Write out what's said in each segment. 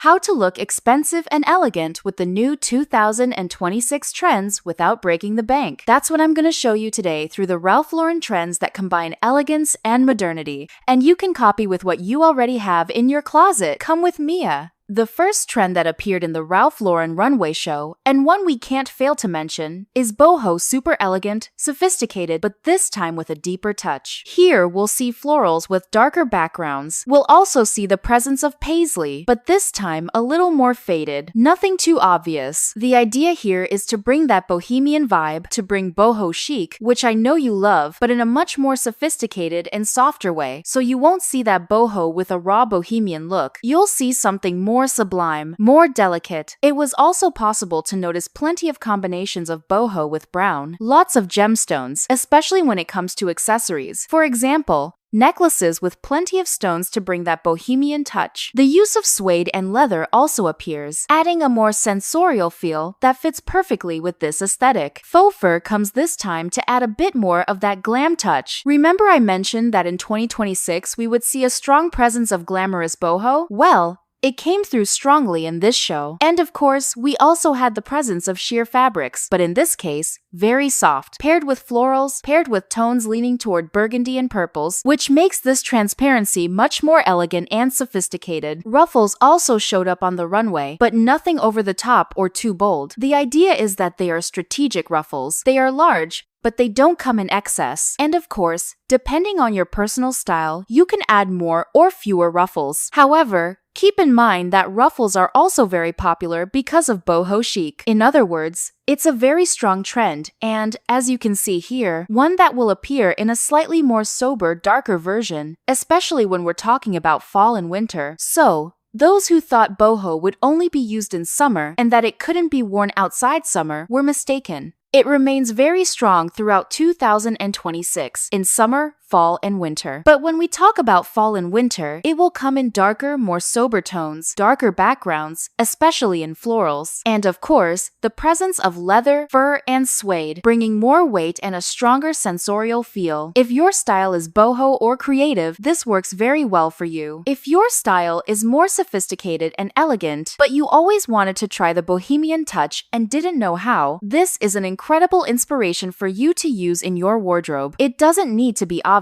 How to look expensive and elegant with the new 2026 trends without breaking the bank. That's what I'm going to show you today through the Ralph Lauren trends that combine elegance and modernity. And you can copy with what you already have in your closet. Come with Mia. The first trend that appeared in the Ralph Lauren runway show, and one we can't fail to mention, is boho super elegant, sophisticated, but this time with a deeper touch. Here, we'll see florals with darker backgrounds. We'll also see the presence of paisley, but this time a little more faded. Nothing too obvious. The idea here is to bring that bohemian vibe, to bring boho chic, which I know you love, but in a much more sophisticated and softer way. So you won't see that boho with a raw bohemian look. You'll see something more sublime, more delicate. It was also possible to notice plenty of combinations of boho with brown, lots of gemstones, especially when it comes to accessories. For example, necklaces with plenty of stones to bring that bohemian touch. The use of suede and leather also appears, adding a more sensorial feel that fits perfectly with this aesthetic. Faux fur comes this time to add a bit more of that glam touch. Remember I mentioned that in 2026 we would see a strong presence of glamorous boho? Well, it came through strongly in this show. And of course, we also had the presence of sheer fabrics, but in this case, very soft, paired with florals, paired with tones leaning toward burgundy and purples, which makes this transparency much more elegant and sophisticated. Ruffles also showed up on the runway, but nothing over the top or too bold. The idea is that they are strategic ruffles. They are large, but they don't come in excess. And of course, depending on your personal style, you can add more or fewer ruffles. However, keep in mind that ruffles are also very popular because of boho chic. In other words, it's a very strong trend, and, as you can see here, one that will appear in a slightly more sober, darker version, especially when we're talking about fall and winter. So, those who thought boho would only be used in summer and that it couldn't be worn outside summer were mistaken. It remains very strong throughout 2026 in summer, fall, and winter. But when we talk about fall and winter, it will come in darker, more sober tones, darker backgrounds, especially in florals. And of course, the presence of leather, fur, and suede, bringing more weight and a stronger sensorial feel. If your style is boho or creative, this works very well for you. If your style is more sophisticated and elegant, but you always wanted to try the bohemian touch and didn't know how, this is an incredible inspiration for you to use in your wardrobe. It doesn't need to be obvious.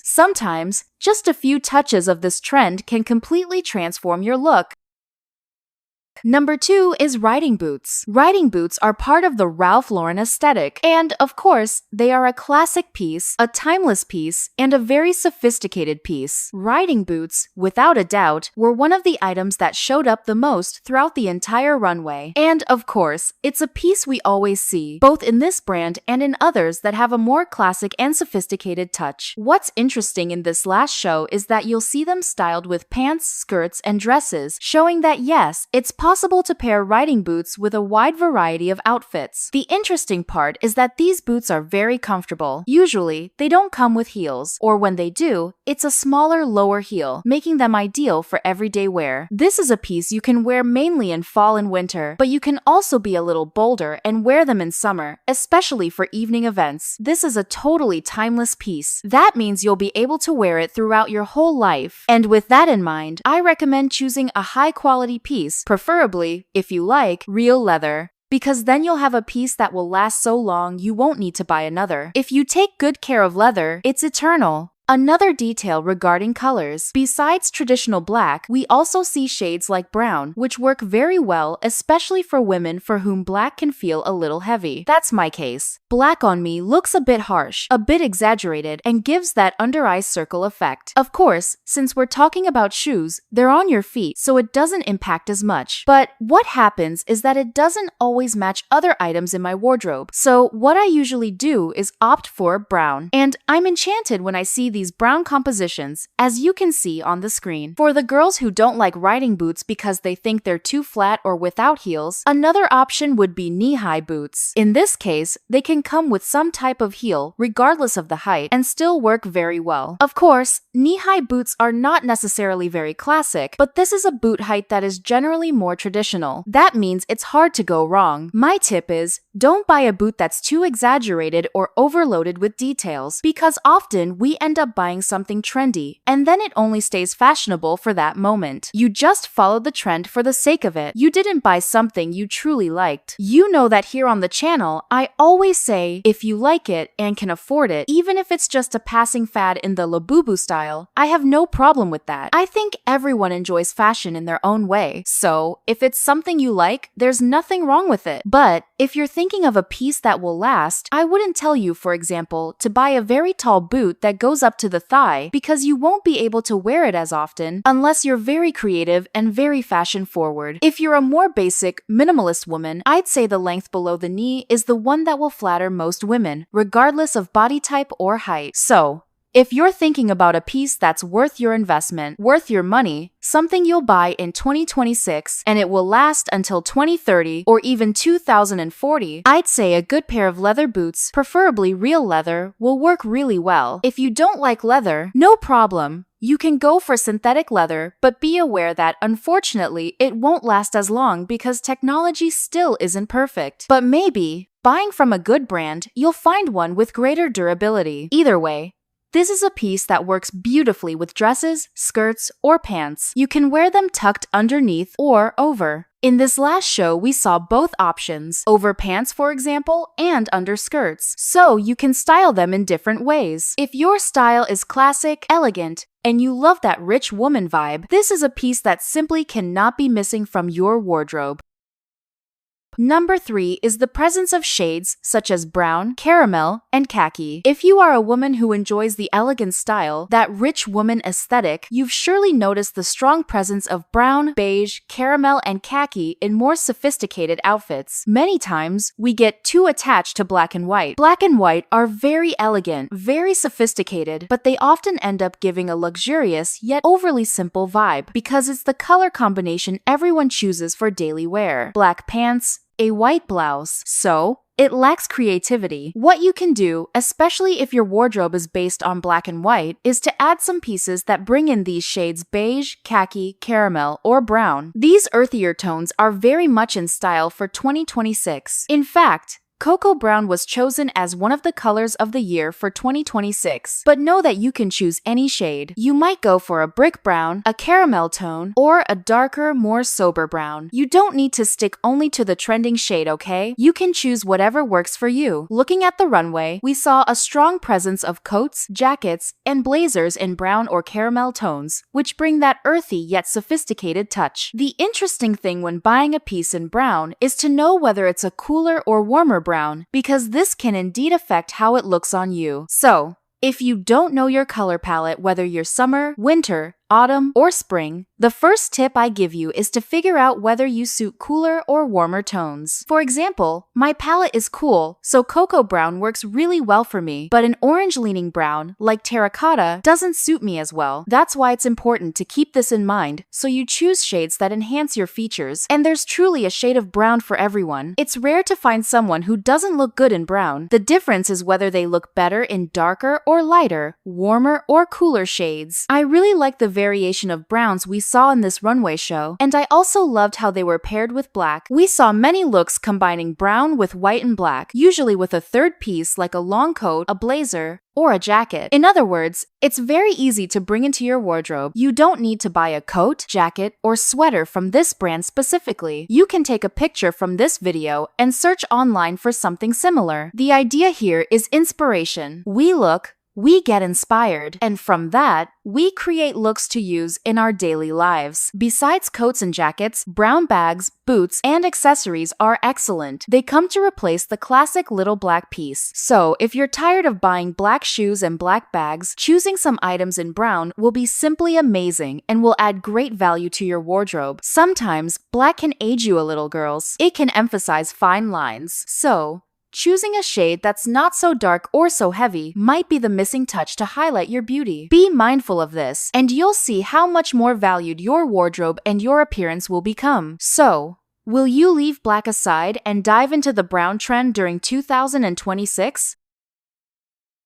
Sometimes, just a few touches of this trend can completely transform your look. Number 2 is riding boots. Riding boots are part of the Ralph Lauren aesthetic, and of course, they are a classic piece, a timeless piece, and a very sophisticated piece. Riding boots, without a doubt, were one of the items that showed up the most throughout the entire runway. And of course, it's a piece we always see, both in this brand and in others that have a more classic and sophisticated touch. What's interesting in this last show is that you'll see them styled with pants, skirts, and dresses, showing that yes, it's possible to pair riding boots with a wide variety of outfits. The interesting part is that these boots are very comfortable. Usually, they don't come with heels, or when they do, it's a smaller, lower heel, making them ideal for everyday wear. This is a piece you can wear mainly in fall and winter, but you can also be a little bolder and wear them in summer, especially for evening events. This is a totally timeless piece. That means you'll be able to wear it throughout your whole life. And with that in mind, I recommend choosing a high-quality piece, preferably, if you like, real leather, because then you'll have a piece that will last so long you won't need to buy another. If you take good care of leather, it's eternal. Another detail regarding colors. Besides traditional black, we also see shades like brown, which work very well, especially for women for whom black can feel a little heavy. That's my case. Black on me looks a bit harsh, a bit exaggerated, and gives that under-eye circle effect. Of course, since we're talking about shoes, they're on your feet, so it doesn't impact as much. But what happens is that it doesn't always match other items in my wardrobe. So what I usually do is opt for brown. And I'm enchanted when I see these brown compositions, as you can see on the screen. For the girls who don't like riding boots because they think they're too flat or without heels, another option would be knee-high boots. In this case, they can come with some type of heel, regardless of the height, and still work very well. Of course, knee-high boots are not necessarily very classic, but this is a boot height that is generally more traditional. That means it's hard to go wrong. My tip is, don't buy a boot that's too exaggerated or overloaded with details, because often we end up up buying something trendy, and then it only stays fashionable for that moment. You just followed the trend for the sake of it. You didn't buy something you truly liked. You know that here on the channel, I always say, if you like it and can afford it, even if it's just a passing fad in the Labubu style, I have no problem with that. I think everyone enjoys fashion in their own way, so if it's something you like, there's nothing wrong with it. But if you're thinking of a piece that will last, I wouldn't tell you, for example, to buy a very tall boot that goes up to the thigh because you won't be able to wear it as often unless you're very creative and very fashion forward. If you're a more basic, minimalist woman, I'd say the length below the knee is the one that will flatter most women, regardless of body type or height. So, if you're thinking about a piece that's worth your investment, worth your money, something you'll buy in 2026 and it will last until 2030 or even 2040, I'd say a good pair of leather boots, preferably real leather, will work really well. If you don't like leather, no problem. You can go for synthetic leather, but be aware that, unfortunately, it won't last as long because technology still isn't perfect. But maybe, buying from a good brand, you'll find one with greater durability. Either way, this is a piece that works beautifully with dresses, skirts, or pants. You can wear them tucked underneath or over. In this last show, we saw both options, over pants for example, and under skirts, so you can style them in different ways. If your style is classic, elegant, and you love that rich woman vibe, this is a piece that simply cannot be missing from your wardrobe. Number 3 is the presence of shades such as brown, caramel, and khaki. If you are a woman who enjoys the elegant style, that rich woman aesthetic, you've surely noticed the strong presence of brown, beige, caramel, and khaki in more sophisticated outfits. Many times, we get too attached to black and white. Black and white are very elegant, very sophisticated, but they often end up giving a luxurious yet overly simple vibe because it's the color combination everyone chooses for daily wear. Black pants, a white blouse, so it lacks creativity. What you can do, especially if your wardrobe is based on black and white, is to add some pieces that bring in these shades beige, khaki, caramel, or brown. These earthier tones are very much in style for 2026. In fact, Cocoa Brown was chosen as one of the colors of the year for 2026, but know that you can choose any shade. You might go for a brick brown, a caramel tone, or a darker, more sober brown. You don't need to stick only to the trending shade, okay? You can choose whatever works for you. Looking at the runway, we saw a strong presence of coats, jackets, and blazers in brown or caramel tones, which bring that earthy yet sophisticated touch. The interesting thing when buying a piece in brown is to know whether it's a cooler or warmer brown, because this can indeed affect how it looks on you. So, if you don't know your color palette, whether you're summer, winter, autumn, or spring, the first tip I give you is to figure out whether you suit cooler or warmer tones. For example, my palette is cool, so cocoa brown works really well for me, but an orange-leaning brown, like terracotta, doesn't suit me as well. That's why it's important to keep this in mind, so you choose shades that enhance your features, and there's truly a shade of brown for everyone. It's rare to find someone who doesn't look good in brown. The difference is whether they look better in darker or lighter, warmer or cooler shades. I really like the variation of browns we saw in this runway show, and I also loved how they were paired with black. We saw many looks combining brown with white and black, usually with a third piece like a long coat, a blazer, or a jacket. In other words, it's very easy to bring into your wardrobe. You don't need to buy a coat, jacket, or sweater from this brand specifically. You can take a picture from this video and search online for something similar. The idea here is inspiration. We look, we get inspired, and from that, we create looks to use in our daily lives. Besides coats and jackets, brown bags, boots, and accessories are excellent. They come to replace the classic little black piece. So, if you're tired of buying black shoes and black bags, choosing some items in brown will be simply amazing and will add great value to your wardrobe. Sometimes, black can age you a little, girls. It can emphasize fine lines. So, choosing a shade that's not so dark or so heavy might be the missing touch to highlight your beauty. Be mindful of this, and you'll see how much more valued your wardrobe and your appearance will become. So, will you leave black aside and dive into the brown trend during 2026?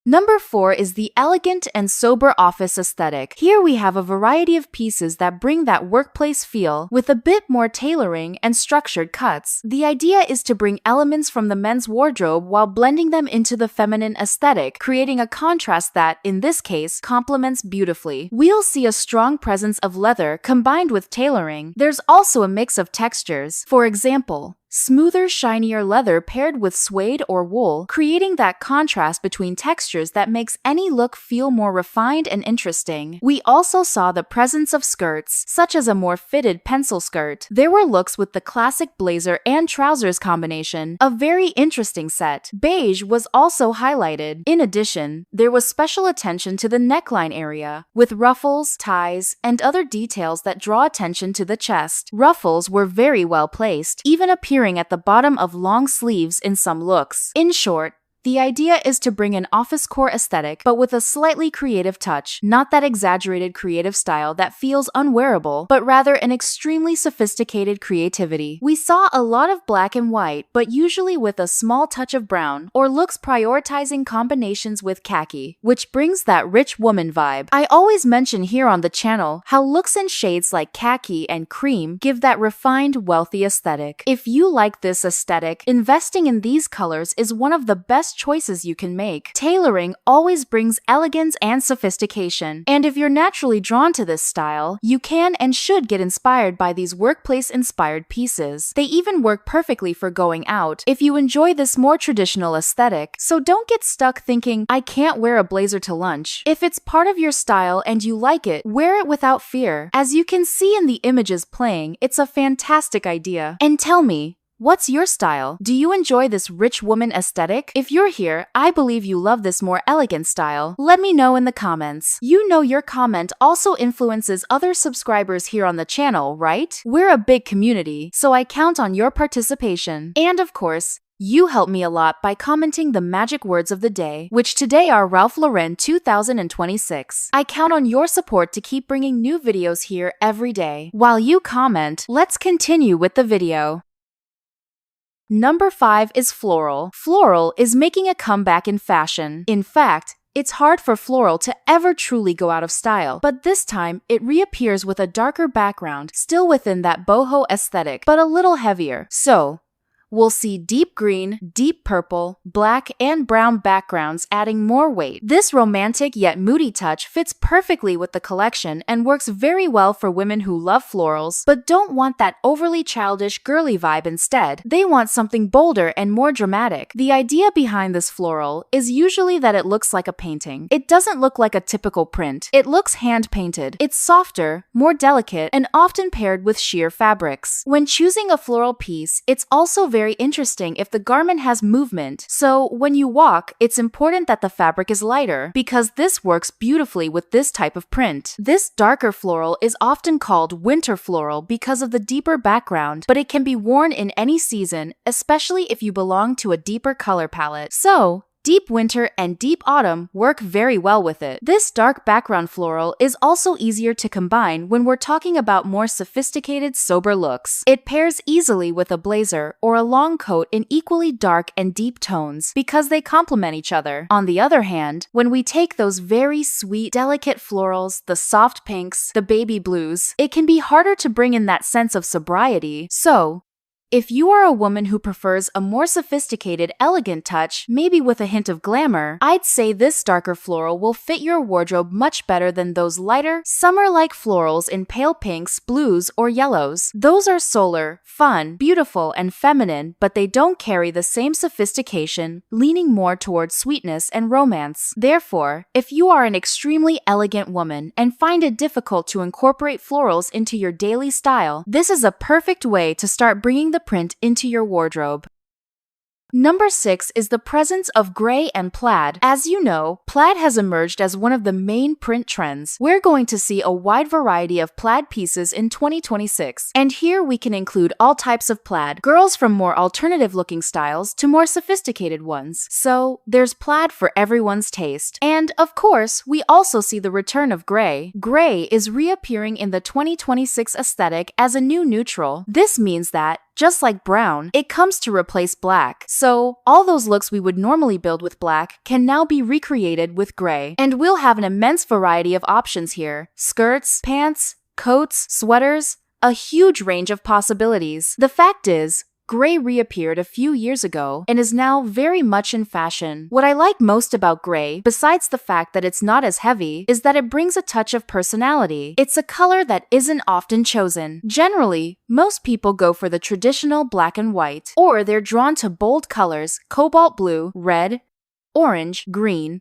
Number 4 is the elegant and sober office aesthetic. Here we have a variety of pieces that bring that workplace feel with a bit more tailoring and structured cuts. The idea is to bring elements from the men's wardrobe while blending them into the feminine aesthetic, creating a contrast that, in this case, complements beautifully. We'll see a strong presence of leather combined with tailoring. There's also a mix of textures. For example, smoother, shinier leather paired with suede or wool, creating that contrast between textures that makes any look feel more refined and interesting. We also saw the presence of skirts, such as a more fitted pencil skirt. There were looks with the classic blazer and trousers combination, a very interesting set. Beige was also highlighted. In addition, there was special attention to the neckline area, with ruffles, ties, and other details that draw attention to the chest. Ruffles were very well placed, even appearing at the bottom of long sleeves in some looks. In short, the idea is to bring an office core aesthetic, but with a slightly creative touch, not that exaggerated creative style that feels unwearable, but rather an extremely sophisticated creativity. We saw a lot of black and white, but usually with a small touch of brown, or looks prioritizing combinations with khaki, which brings that rich woman vibe. I always mention here on the channel how looks in shades like khaki and cream give that refined, wealthy aesthetic. If you like this aesthetic, investing in these colors is one of the best choices you can make. Tailoring always brings elegance and sophistication, and if you're naturally drawn to this style, you can and should get inspired by these workplace-inspired pieces. They even work perfectly for going out if you enjoy this more traditional aesthetic, so don't get stuck thinking, I can't wear a blazer to lunch. If it's part of your style and you like it, wear it without fear. As you can see in the images playing, it's a fantastic idea. And tell me, what's your style? Do you enjoy this rich woman aesthetic? If you're here, I believe you love this more elegant style. Let me know in the comments. You know your comment also influences other subscribers here on the channel, right? We're a big community, so I count on your participation. And of course, you help me a lot by commenting the magic words of the day, which today are Ralph Lauren 2026. I count on your support to keep bringing new videos here every day. While you comment, let's continue with the video. Number 5 is floral. Floral is making a comeback in fashion. In fact, it's hard for floral to ever truly go out of style, but this time it reappears with a darker background, still within that boho aesthetic, but a little heavier. So, we'll see deep green, deep purple, black, and brown backgrounds adding more weight. This romantic yet moody touch fits perfectly with the collection and works very well for women who love florals but don't want that overly childish, girly vibe instead. They want something bolder and more dramatic. The idea behind this floral is usually that it looks like a painting. It doesn't look like a typical print. It looks hand-painted. It's softer, more delicate, and often paired with sheer fabrics. When choosing a floral piece, it's also very interesting if the garment has movement. So when you walk, it's important that the fabric is lighter because this works beautifully with this type of print. This darker floral is often called winter floral because of the deeper background, but it can be worn in any season, especially if you belong to a deeper color palette. So, deep winter and deep autumn work very well with it. This dark background floral is also easier to combine when we're talking about more sophisticated, sober looks. It pairs easily with a blazer or a long coat in equally dark and deep tones because they complement each other. On the other hand, when we take those very sweet, delicate florals, the soft pinks, the baby blues, it can be harder to bring in that sense of sobriety. So, if you are a woman who prefers a more sophisticated, elegant touch, maybe with a hint of glamour, I'd say this darker floral will fit your wardrobe much better than those lighter, summer-like florals in pale pinks, blues, or yellows. Those are solar, fun, beautiful, and feminine, but they don't carry the same sophistication, leaning more towards sweetness and romance. Therefore, if you are an extremely elegant woman and find it difficult to incorporate florals into your daily style, this is a perfect way to start bringing the print into your wardrobe. Number 6 is the presence of gray and plaid. As you know, plaid has emerged as one of the main print trends. We're going to see a wide variety of plaid pieces in 2026. And here we can include all types of plaid, girls from more alternative looking styles to more sophisticated ones. So, there's plaid for everyone's taste. And, of course, we also see the return of gray. Gray is reappearing in the 2026 aesthetic as a new neutral. This means that just like brown, it comes to replace black. So, all those looks we would normally build with black can now be recreated with gray. And we'll have an immense variety of options here: skirts, pants, coats, sweaters, a huge range of possibilities. The fact is, gray reappeared a few years ago and is now very much in fashion. What I like most about gray, besides the fact that it's not as heavy, is that it brings a touch of personality. It's a color that isn't often chosen. Generally, most people go for the traditional black and white, or they're drawn to bold colors: cobalt blue, red, orange, green,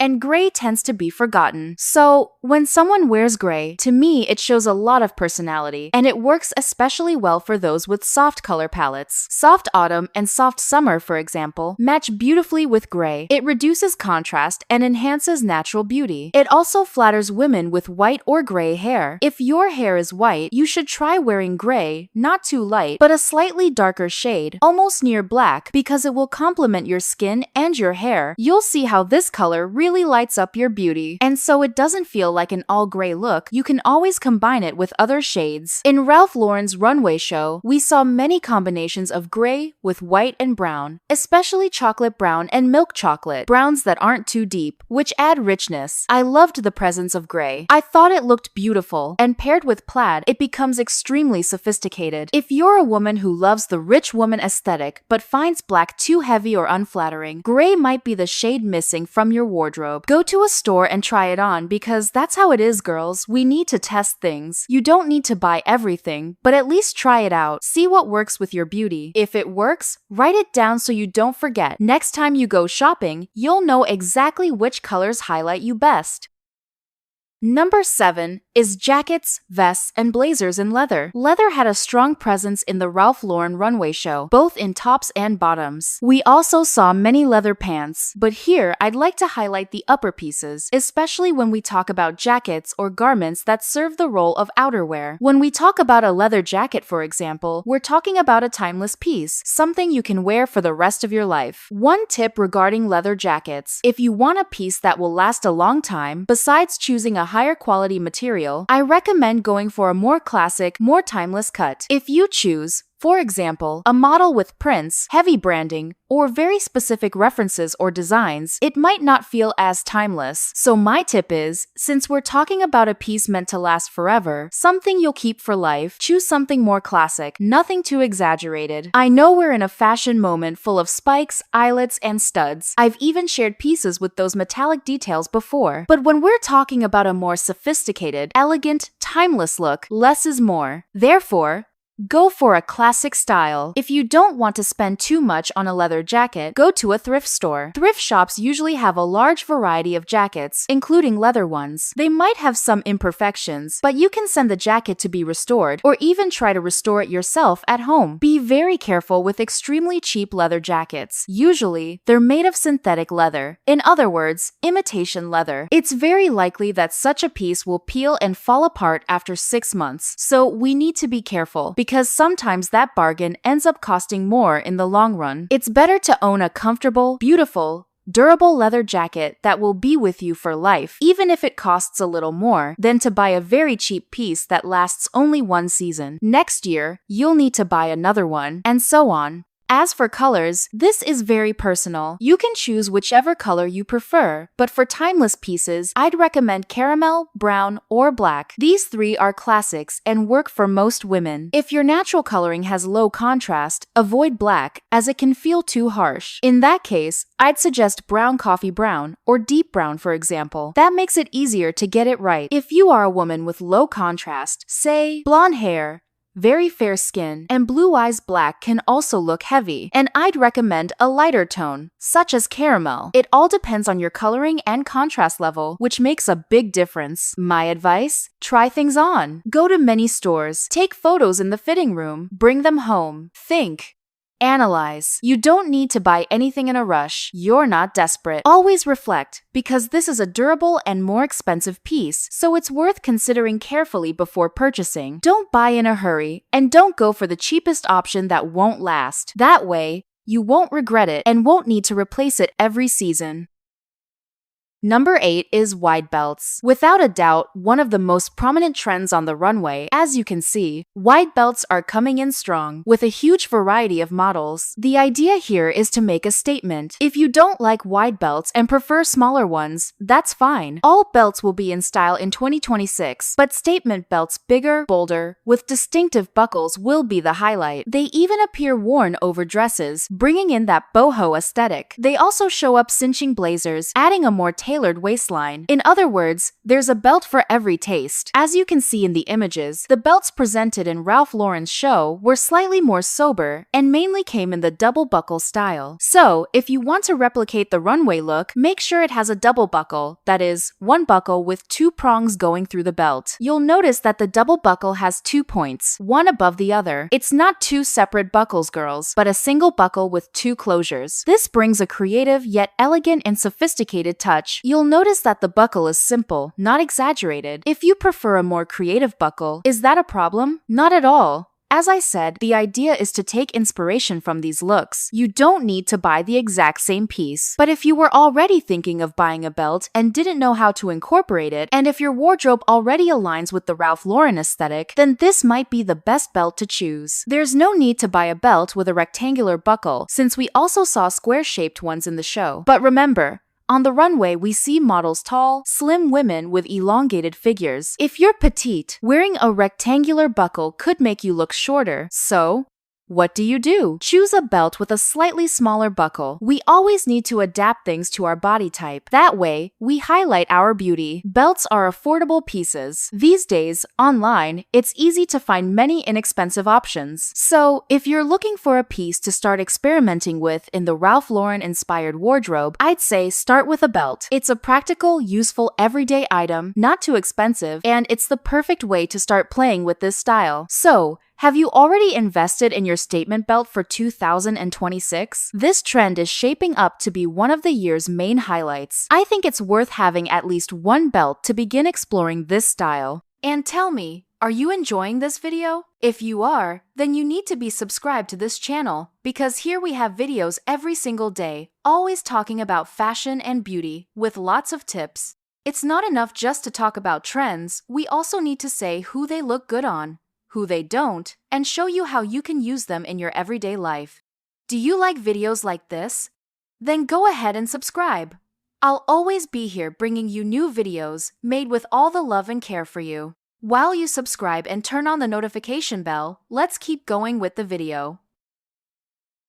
and gray tends to be forgotten. So, when someone wears gray, to me it shows a lot of personality, and it works especially well for those with soft color palettes. Soft autumn and soft summer, for example, match beautifully with gray. It reduces contrast and enhances natural beauty. It also flatters women with white or gray hair. If your hair is white, you should try wearing gray, not too light, but a slightly darker shade, almost near black, because it will complement your skin and your hair. You'll see how this color really lights up your beauty. And so it doesn't feel like an all-gray look, you can always combine it with other shades. In Ralph Lauren's runway show, we saw many combinations of gray with white and brown, especially chocolate brown and milk chocolate, browns that aren't too deep, which add richness. I loved the presence of gray. I thought it looked beautiful, and paired with plaid, it becomes extremely sophisticated. If you're a woman who loves the rich woman aesthetic but finds black too heavy or unflattering, gray might be the shade missing from your wardrobe. Go to a store and try it on, because that's how it is, girls. We need to test things. You don't need to buy everything, but at least try it out. See what works with your beauty. If it works, write it down so you don't forget. Next time you go shopping, you'll know exactly which colors highlight you best. Number 7 is jackets, vests, and blazers in leather. Leather had a strong presence in the Ralph Lauren runway show, both in tops and bottoms. We also saw many leather pants, but here I'd like to highlight the upper pieces, especially when we talk about jackets or garments that serve the role of outerwear. When we talk about a leather jacket, for example, we're talking about a timeless piece, something you can wear for the rest of your life. One tip regarding leather jackets: if you want a piece that will last a long time, besides choosing a higher quality material, I recommend going for a more classic, more timeless cut. If you choose, for example, a model with prints, heavy branding, or very specific references or designs, it might not feel as timeless. So my tip is, since we're talking about a piece meant to last forever, something you'll keep for life, choose something more classic, nothing too exaggerated. I know we're in a fashion moment full of spikes, eyelets, and studs. I've even shared pieces with those metallic details before. But when we're talking about a more sophisticated, elegant, timeless look, less is more. Therefore, go for a classic style. If you don't want to spend too much on a leather jacket, go to a thrift store. Thrift shops usually have a large variety of jackets, including leather ones. They might have some imperfections, but you can send the jacket to be restored, or even try to restore it yourself at home. Be very careful with extremely cheap leather jackets. Usually, they're made of synthetic leather. In other words, imitation leather. It's very likely that such a piece will peel and fall apart after 6 months, so we need to be careful, because sometimes that bargain ends up costing more in the long run. It's better to own a comfortable, beautiful, durable leather jacket that will be with you for life, even if it costs a little more, than to buy a very cheap piece that lasts only 1 season. Next year, you'll need to buy another one, and so on. As for colors, this is very personal. You can choose whichever color you prefer, but for timeless pieces, I'd recommend caramel, brown, or black. These 3 are classics and work for most women. If your natural coloring has low contrast, avoid black, as it can feel too harsh. In that case, I'd suggest brown coffee brown, or deep brown, for example. That makes it easier to get it right. If you are a woman with low contrast, say blonde hair, very fair skin, and blue eyes, black can also look heavy, and I'd recommend a lighter tone, such as caramel. It all depends on your coloring and contrast level, which makes a big difference. My advice? Try things on. Go to many stores, take photos in the fitting room, bring them home, think. Analyze. You don't need to buy anything in a rush. You're not desperate. Always reflect, because this is a durable and more expensive piece, so it's worth considering carefully before purchasing. Don't buy in a hurry, and don't go for the cheapest option that won't last. That way, you won't regret it and won't need to replace it every season. Number 8 is wide belts. Without a doubt, one of the most prominent trends on the runway. As you can see, wide belts are coming in strong, with a huge variety of models. The idea here is to make a statement. If you don't like wide belts and prefer smaller ones, that's fine. All belts will be in style in 2026, but statement belts bigger, bolder, with distinctive buckles will be the highlight. They even appear worn over dresses, bringing in that boho aesthetic. They also show up cinching blazers, adding a more tailored waistline. In other words, there's a belt for every taste. As you can see in the images, the belts presented in Ralph Lauren's show were slightly more sober and mainly came in the double buckle style. So, if you want to replicate the runway look, make sure it has a double buckle, that is, one buckle with two prongs going through the belt. You'll notice that the double buckle has 2 points, one above the other. It's not two separate buckles, girls, but a single buckle with 2 closures. This brings a creative yet elegant and sophisticated touch. You'll notice that the buckle is simple, not exaggerated. If you prefer a more creative buckle, is that a problem? Not at all. As I said, the idea is to take inspiration from these looks. You don't need to buy the exact same piece. But if you were already thinking of buying a belt and didn't know how to incorporate it, and if your wardrobe already aligns with the Ralph Lauren aesthetic, then this might be the best belt to choose. There's no need to buy a belt with a rectangular buckle, since we also saw square-shaped ones in the show. But remember, on the runway, we see models tall, slim women with elongated figures. If you're petite, wearing a rectangular buckle could make you look shorter. So, what do? Choose a belt with a slightly smaller buckle. We always need to adapt things to our body type. That way, we highlight our beauty. Belts are affordable pieces. These days, online, it's easy to find many inexpensive options. So, if you're looking for a piece to start experimenting with in the Ralph Lauren-inspired wardrobe, I'd say start with a belt. It's a practical, useful, everyday item, not too expensive, and it's the perfect way to start playing with this style. So, have you already invested in your statement belt for 2026? This trend is shaping up to be one of the year's main highlights. I think it's worth having at least one belt to begin exploring this style. And tell me, are you enjoying this video? If you are, then you need to be subscribed to this channel, because here we have videos every single day, always talking about fashion and beauty, with lots of tips. It's not enough just to talk about trends, we also need to say who they look good on, who they don't, and show you how you can use them in your everyday life. Do you like videos like this? Then go ahead and subscribe. I'll always be here bringing you new videos made with all the love and care for you. While you subscribe and turn on the notification bell, let's keep going with the video.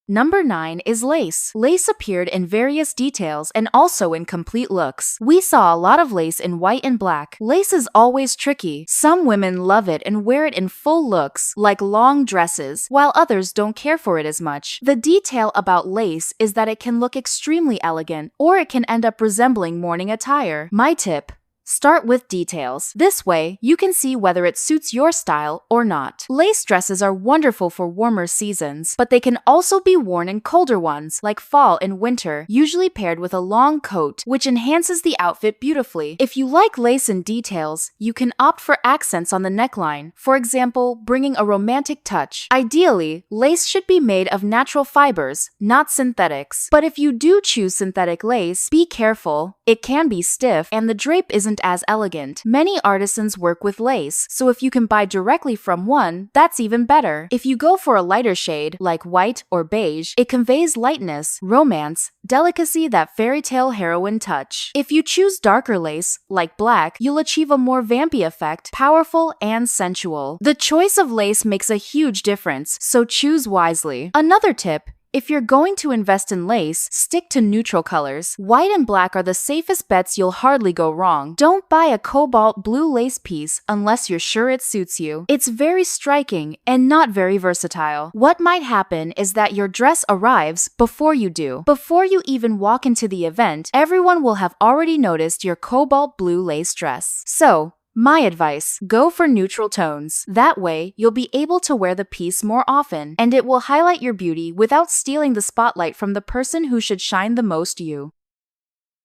Number 9 is lace. Lace appeared in various details and also in complete looks. We saw a lot of lace in white and black. Lace is always tricky. Some women love it and wear it in full looks, like long dresses, while others don't care for it as much. The detail about lace is that it can look extremely elegant, or it can end up resembling morning attire. My tip: start with details. This way, you can see whether it suits your style or not. Lace dresses are wonderful for warmer seasons, but they can also be worn in colder ones, like fall and winter, usually paired with a long coat, which enhances the outfit beautifully. If you like lace and details, you can opt for accents on the neckline, for example, bringing a romantic touch. Ideally, lace should be made of natural fibers, not synthetics. But if you do choose synthetic lace, be careful. It can be stiff, and the drape isn't as elegant. Many artisans work with lace, so if you can buy directly from one, that's even better. If you go for a lighter shade, like white or beige, it conveys lightness, romance, delicacy, that fairy tale heroine touch. If you choose darker lace, like black, you'll achieve a more vampy effect, powerful and sensual. The choice of lace makes a huge difference, so choose wisely. Another tip: if you're going to invest in lace, stick to neutral colors. White and black are the safest bets. You'll hardly go wrong. Don't buy a cobalt blue lace piece unless you're sure it suits you. It's very striking and not very versatile. What might happen is that your dress arrives before you do. Before you even walk into the event, everyone will have already noticed your cobalt blue lace dress. So, my advice: go for neutral tones. That way, you'll be able to wear the piece more often, and it will highlight your beauty without stealing the spotlight from the person who should shine the most, you.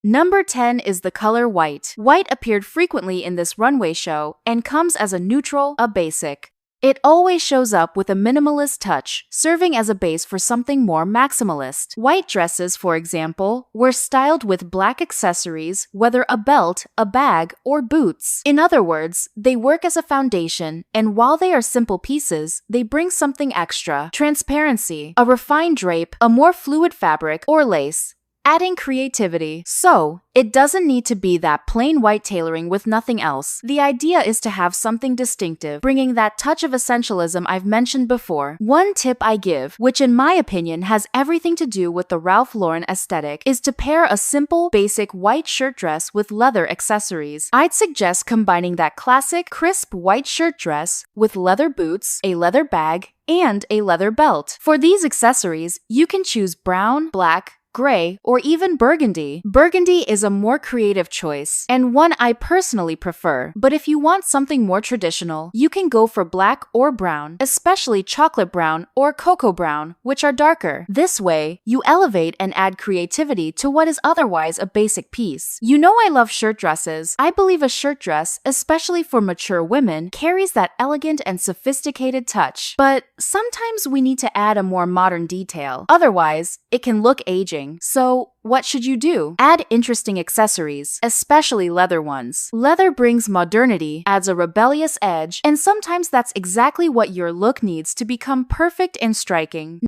Number 10 is the color white. White appeared frequently in this runway show and comes as a neutral, a basic. It always shows up with a minimalist touch, serving as a base for something more maximalist. White dresses, for example, were styled with black accessories, whether a belt, a bag, or boots. In other words, they work as a foundation, and while they are simple pieces, they bring something extra: transparency, a refined drape, a more fluid fabric, or lace, adding creativity. So, it doesn't need to be that plain white tailoring with nothing else. The idea is to have something distinctive, bringing that touch of essentialism I've mentioned before. One tip I give, which in my opinion has everything to do with the Ralph Lauren aesthetic, is to pair a simple, basic white shirt dress with leather accessories. I'd suggest combining that classic, crisp white shirt dress with leather boots, a leather bag, and a leather belt. For these accessories, you can choose brown, black, gray, or even burgundy. Burgundy is a more creative choice, and one I personally prefer. But if you want something more traditional, you can go for black or brown, especially chocolate brown or cocoa brown, which are darker. This way, you elevate and add creativity to what is otherwise a basic piece. You know I love shirt dresses. I believe a shirt dress, especially for mature women, carries that elegant and sophisticated touch. But sometimes we need to add a more modern detail. Otherwise, it can look aging. So, what should you do? Add interesting accessories, especially leather ones. Leather brings modernity, adds a rebellious edge, and sometimes that's exactly what your look needs to become perfect and striking.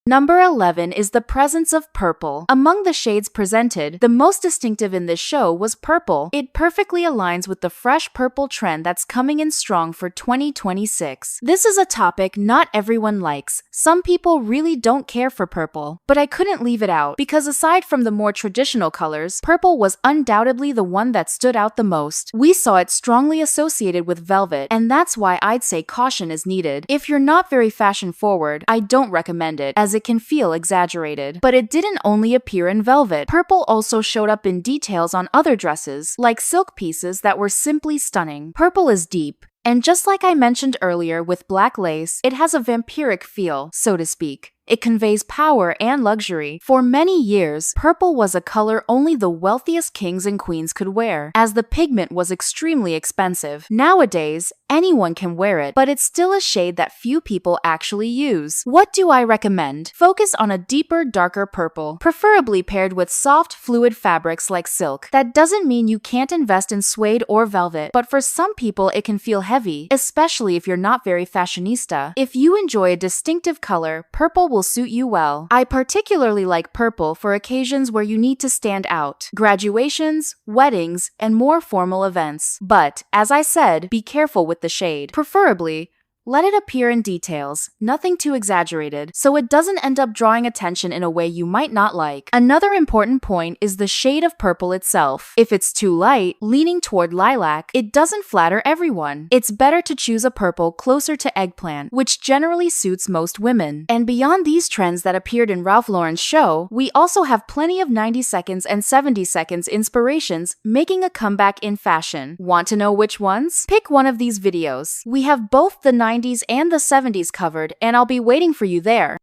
Number 11 is the presence of purple. Among the shades presented, the most distinctive in this show was purple. It perfectly aligns with the fresh purple trend that's coming in strong for 2026. This is a topic not everyone likes. Some people really don't care for purple, but I couldn't leave it out because aside from the more traditional colors, purple was undoubtedly the one that stood out the most. We saw it strongly associated with velvet, and that's why I'd say caution is needed. If you're not very fashion forward, I don't recommend it, as it can feel exaggerated. But it didn't only appear in velvet. Purple also showed up in details on other dresses, like silk pieces that were simply stunning. Purple is deep, and just like I mentioned earlier with black lace, it has a vampiric feel, so to speak. It conveys power and luxury. For many years, purple was a color only the wealthiest kings and queens could wear, as the pigment was extremely expensive. Nowadays, anyone can wear it, but it's still a shade that few people actually use. What do I recommend? Focus on a deeper, darker purple, preferably paired with soft, fluid fabrics like silk. That doesn't mean you can't invest in suede or velvet, but for some people it can feel heavy, especially if you're not very fashionista. If you enjoy a distinctive color, purple will suit you well. I particularly like purple for occasions where you need to stand out: graduations, weddings, and more formal events. But, as I said, be careful with the shade. Preferably, let it appear in details, nothing too exaggerated, so it doesn't end up drawing attention in a way you might not like. Another important point is the shade of purple itself. If it's too light, leaning toward lilac, it doesn't flatter everyone. It's better to choose a purple closer to eggplant, which generally suits most women. And beyond these trends that appeared in Ralph Lauren's show, we also have plenty of 90 seconds and 70 seconds inspirations making a comeback in fashion. Want to know which ones? Pick one of these videos. We have both the 90s and the 70s covered, and I'll be waiting for you there.